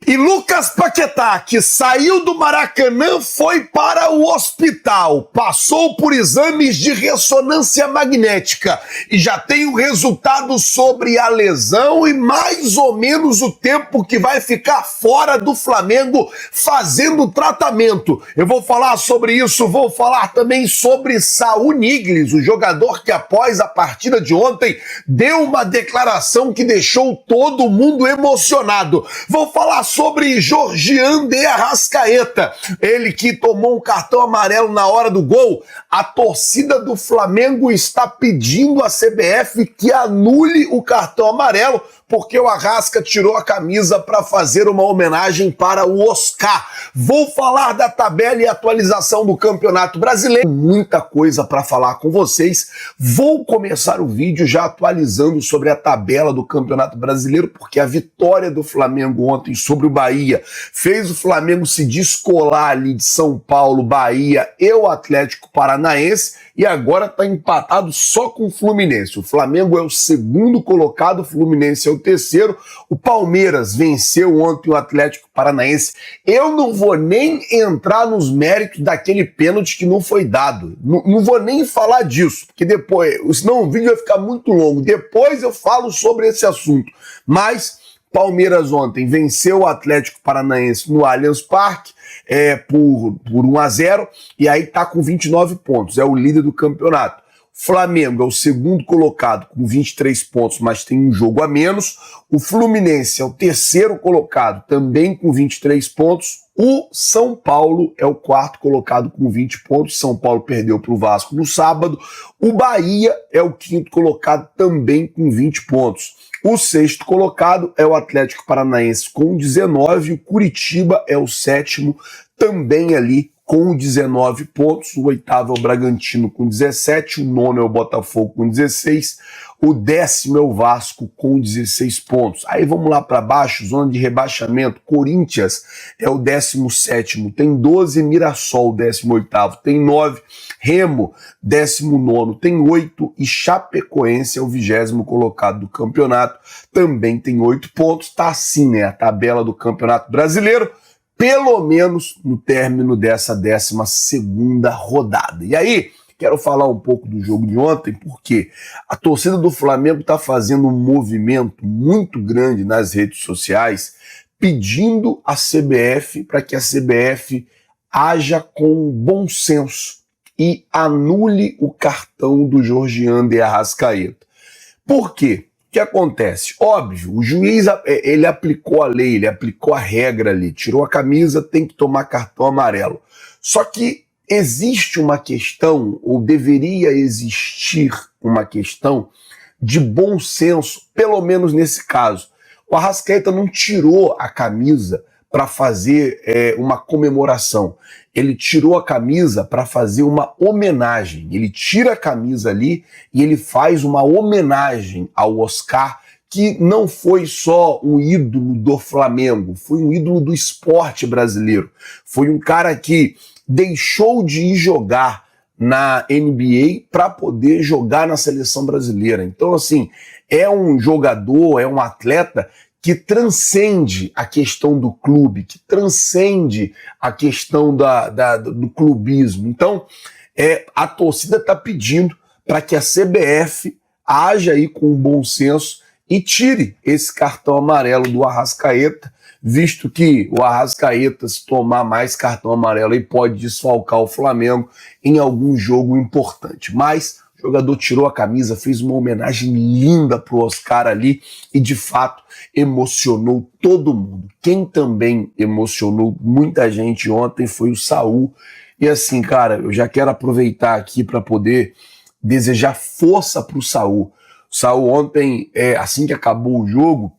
E Lucas Paquetá, que saiu do Maracanã, foi para o hospital, passou por exames de ressonância magnética e já tem o resultado sobre a lesão e mais ou menos o tempo que vai ficar fora do Flamengo fazendo tratamento. Eu vou falar sobre isso, vou falar também sobre Saul Niguez, o jogador que após a partida de ontem deu uma declaração que deixou todo mundo emocionado. Vou falar sobre Georgian de Arrascaeta, ele que tomou um cartão amarelo na hora do gol. A torcida do Flamengo está pedindo à CBF que anule o cartão amarelo, porque o Arrasca tirou a camisa para fazer uma homenagem para o Oscar. Vou falar da tabela e atualização do Campeonato Brasileiro. Muita coisa para falar com vocês. Vou começar o vídeo já atualizando sobre a tabela do Campeonato Brasileiro, porque a vitória do Flamengo ontem sobre o Bahia fez o Flamengo se descolar ali de São Paulo, Bahia e o Atlético Paranaense, e agora está empatado só com o Fluminense. O Flamengo é o segundo colocado, o Fluminense é o terceiro. O Palmeiras venceu ontem o Atlético Paranaense. Eu não vou nem entrar nos méritos daquele pênalti que não foi dado. Não vou nem falar disso, porque depois, senão o vídeo vai ficar muito longo. Depois eu falo sobre esse assunto. Mas Palmeiras ontem venceu o Atlético Paranaense no Allianz Parque por 1-0 e aí tá com 29 pontos, é o líder do campeonato. Flamengo é o segundo colocado com 23 pontos, mas tem um jogo a menos. O Fluminense é o terceiro colocado, também com 23 pontos. O São Paulo é o quarto colocado com 20 pontos. São Paulo perdeu para o Vasco no sábado. O Bahia é o quinto colocado, também com 20 pontos. O sexto colocado é o Atlético Paranaense com 19. O Curitiba é o sétimo, também ali com 19 pontos. O oitavo é o Bragantino com 17. O nono é o Botafogo com 16. O décimo é o Vasco com 16 pontos. Aí vamos lá para baixo, zona de rebaixamento. Corinthians é o 17º, tem 12. Mirassol, 18º, tem 9. Remo, 19º, tem 8. E Chapecoense é o 20º colocado do campeonato, também tem 8 pontos. Tá assim, né, a tabela do Campeonato Brasileiro, pelo menos no término dessa 12ª rodada. E aí, quero falar um pouco do jogo de ontem, porque a torcida do Flamengo está fazendo um movimento muito grande nas redes sociais, pedindo à CBF para que a CBF haja com bom senso e anule o cartão do Georgian de Arrascaeta. Por quê? O que acontece? Óbvio, o juiz ele aplicou a lei, ele aplicou a regra ali, tirou a camisa, tem que tomar cartão amarelo. Só que existe uma questão, ou deveria existir uma questão de bom senso, pelo menos nesse caso. O Arrascaeta não tirou a camisa para fazer uma comemoração. Ele tirou a camisa para fazer uma homenagem. Ele tira a camisa ali e ele faz uma homenagem ao Oscar, que não foi só um ídolo do Flamengo, foi um ídolo do esporte brasileiro. Foi um cara que deixou de ir jogar na NBA para poder jogar na seleção brasileira. Então, assim, é um jogador, é um atleta que transcende a questão do clube, que transcende a questão do clubismo. Então, a torcida está pedindo para que a CBF haja aí com bom senso e tire esse cartão amarelo do Arrascaeta, visto que o Arrascaeta, se tomar mais cartão amarelo, aí pode desfalcar o Flamengo em algum jogo importante. Mas o jogador tirou a camisa, fez uma homenagem linda pro Oscar ali e, de fato, emocionou todo mundo. Quem também emocionou muita gente ontem foi o Saul. E assim, cara, eu já quero aproveitar aqui para poder desejar força pro Saul. O Saul ontem, assim que acabou o jogo,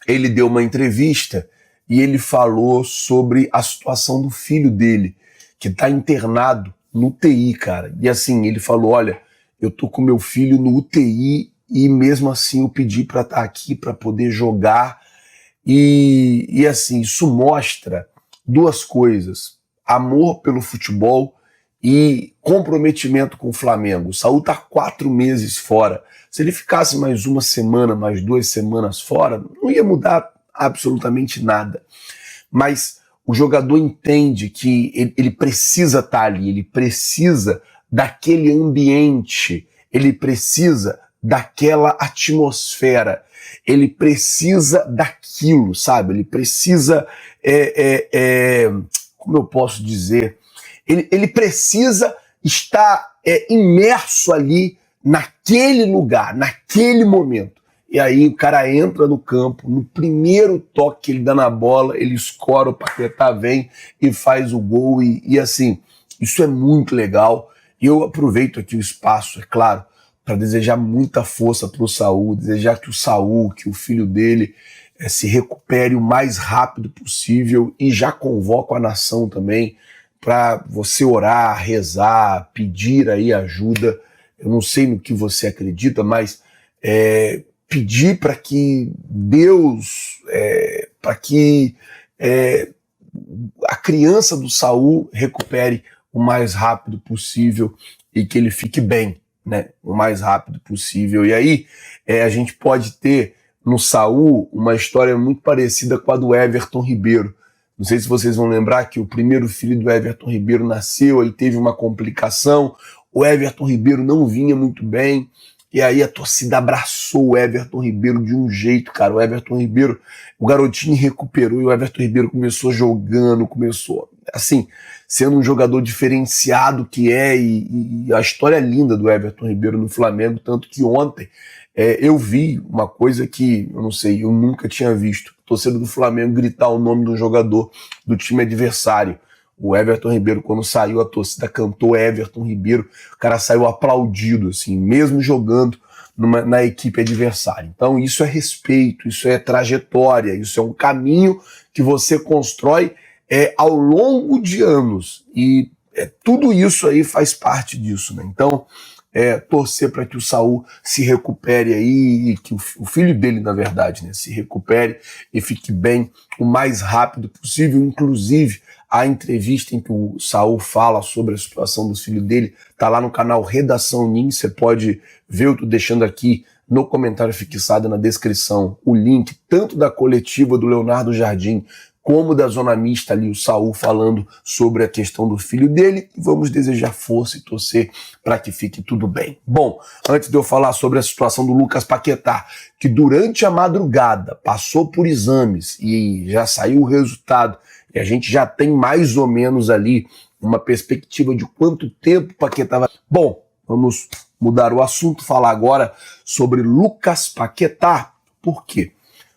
ele deu uma entrevista e ele falou sobre a situação do filho dele, que está internado no UTI, cara. E assim, ele falou, olha, eu tô com meu filho no UTI e mesmo assim eu pedi para estar aqui para poder jogar. E assim, isso mostra duas coisas: amor pelo futebol e comprometimento com o Flamengo. O Saul tá 4 meses fora. Se ele ficasse mais uma semana, mais 2 semanas fora, não ia mudar absolutamente nada. Mas o jogador entende que ele precisa estar ali, ele precisa daquele ambiente, ele precisa daquela atmosfera, ele precisa daquilo, sabe? Ele precisa, como eu posso dizer, ele precisa estar imerso ali naquele lugar, naquele momento. E aí o cara entra no campo, no primeiro toque que ele dá na bola, ele escora, o Paquetá vem e faz o gol. E assim, isso é muito legal. E eu aproveito aqui o espaço, é claro, para desejar muita força para o Saul, desejar que o Saul, que o filho dele, se recupere o mais rápido possível, e já convoco a nação também para você orar, rezar, pedir aí ajuda. Eu não sei no que você acredita, mas pedir para que Deus, para que a criança do Saul recupere o mais rápido possível e que ele fique bem, né? O mais rápido possível. E aí a gente pode ter no Saul uma história muito parecida com a do Everton Ribeiro. Não sei se vocês vão lembrar que o primeiro filho do Everton Ribeiro nasceu, aí teve uma complicação, o Everton Ribeiro não vinha muito bem, e aí a torcida abraçou o Everton Ribeiro de um jeito, cara. O Everton Ribeiro, o garotinho recuperou, e o Everton Ribeiro começou jogando, começou, assim, sendo um jogador diferenciado que e a história linda do Everton Ribeiro no Flamengo, tanto que ontem eu vi uma coisa que, eu não sei, eu nunca tinha visto. A torcida do Flamengo gritar o nome do jogador do time adversário. O Everton Ribeiro, quando saiu, a torcida cantou Everton Ribeiro, o cara saiu aplaudido, assim, mesmo jogando na equipe adversária. Então isso é respeito, isso é trajetória, isso é um caminho que você constrói ao longo de anos. E tudo isso aí faz parte disso, né? Então, torcer para que o Saul se recupere aí, e que o filho dele, na verdade, né, se recupere e fique bem o mais rápido possível. Inclusive, a entrevista em que o Saul fala sobre a situação do filho dele tá lá no canal Redação NIM, você pode ver, eu tô deixando aqui no comentário fixado na descrição o link tanto da coletiva do Leonardo Jardim como da Zona Mista ali, o Saul falando sobre a questão do filho dele. E vamos desejar força e torcer para que fique tudo bem. Bom, antes de eu falar sobre a situação do Lucas Paquetá, que durante a madrugada passou por exames e já saiu o resultado, e a gente já tem mais ou menos ali uma perspectiva de quanto tempo o Paquetá vai... Bom, vamos mudar o assunto, falar agora sobre Lucas Paquetá. Por quê?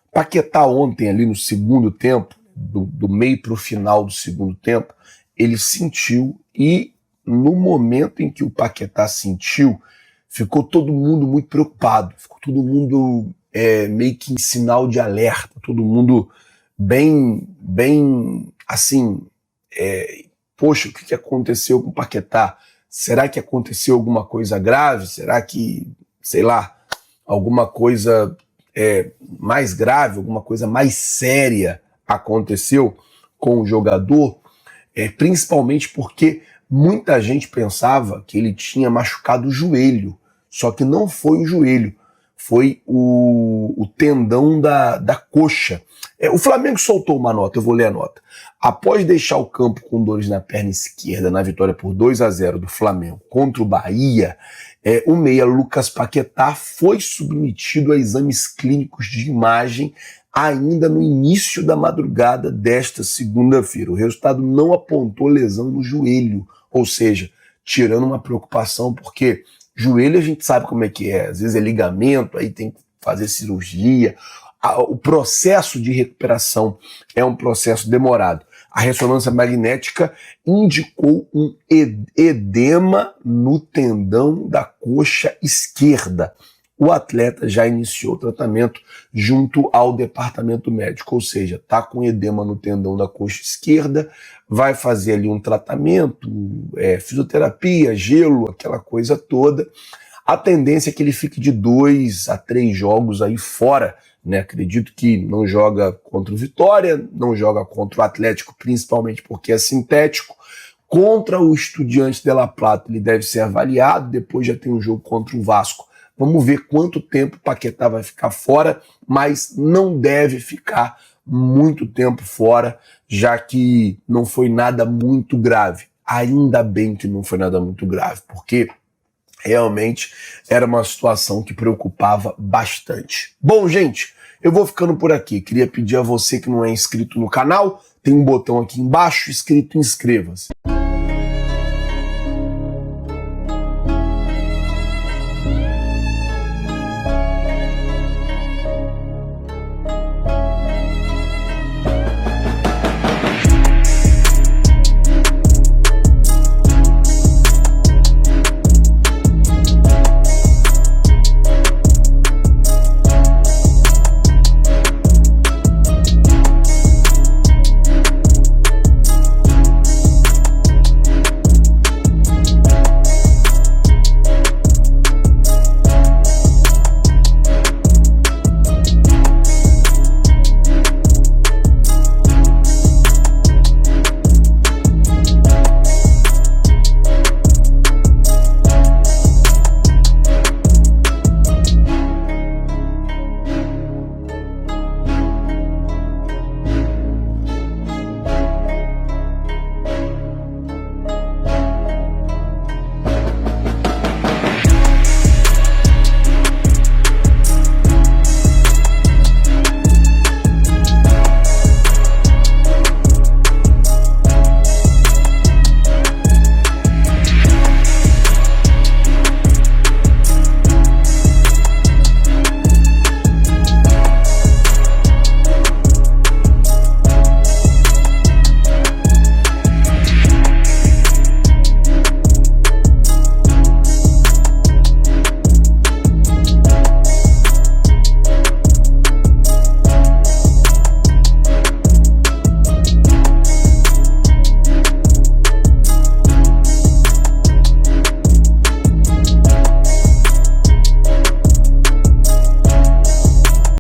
Paquetá ontem ali no segundo tempo, do meio para o final do segundo tempo, ele sentiu, e no momento em que o Paquetá sentiu, ficou todo mundo muito preocupado, ficou todo mundo meio que em sinal de alerta, todo mundo bem assim, poxa, o que aconteceu com o Paquetá? Será que aconteceu alguma coisa grave? Será que, sei lá, alguma coisa mais grave, alguma coisa mais séria aconteceu com o jogador? Principalmente porque muita gente pensava que ele tinha machucado o joelho, só que não foi o joelho, foi o tendão da coxa. O Flamengo soltou uma nota, eu vou ler a nota. Após deixar o campo com dores na perna esquerda na vitória por 2-0 do Flamengo contra o Bahia, o meia Lucas Paquetá foi submetido a exames clínicos de imagem ainda no início da madrugada desta segunda-feira. O resultado não apontou lesão no joelho, ou seja, tirando uma preocupação, porque joelho a gente sabe como é que é, às vezes é ligamento, aí tem que fazer cirurgia. O processo de recuperação é um processo demorado. A ressonância magnética indicou um edema no tendão da coxa esquerda. O atleta já iniciou o tratamento junto ao departamento médico, ou seja, está com edema no tendão da coxa esquerda, vai fazer ali um tratamento, fisioterapia, gelo, aquela coisa toda. A tendência é que ele fique de 2 a 3 jogos aí fora, né? Acredito que não joga contra o Vitória, não joga contra o Atlético, principalmente porque é sintético. Contra o Estudiantes de La Plata ele deve ser avaliado, depois já tem um jogo contra o Vasco. Vamos ver quanto tempo o Paquetá vai ficar fora, mas não deve ficar muito tempo fora, já que não foi nada muito grave. Ainda bem que não foi nada muito grave, porque realmente era uma situação que preocupava bastante. Bom, gente, eu vou ficando por aqui. Queria pedir a você que não é inscrito no canal, tem um botão aqui embaixo escrito inscreva-se.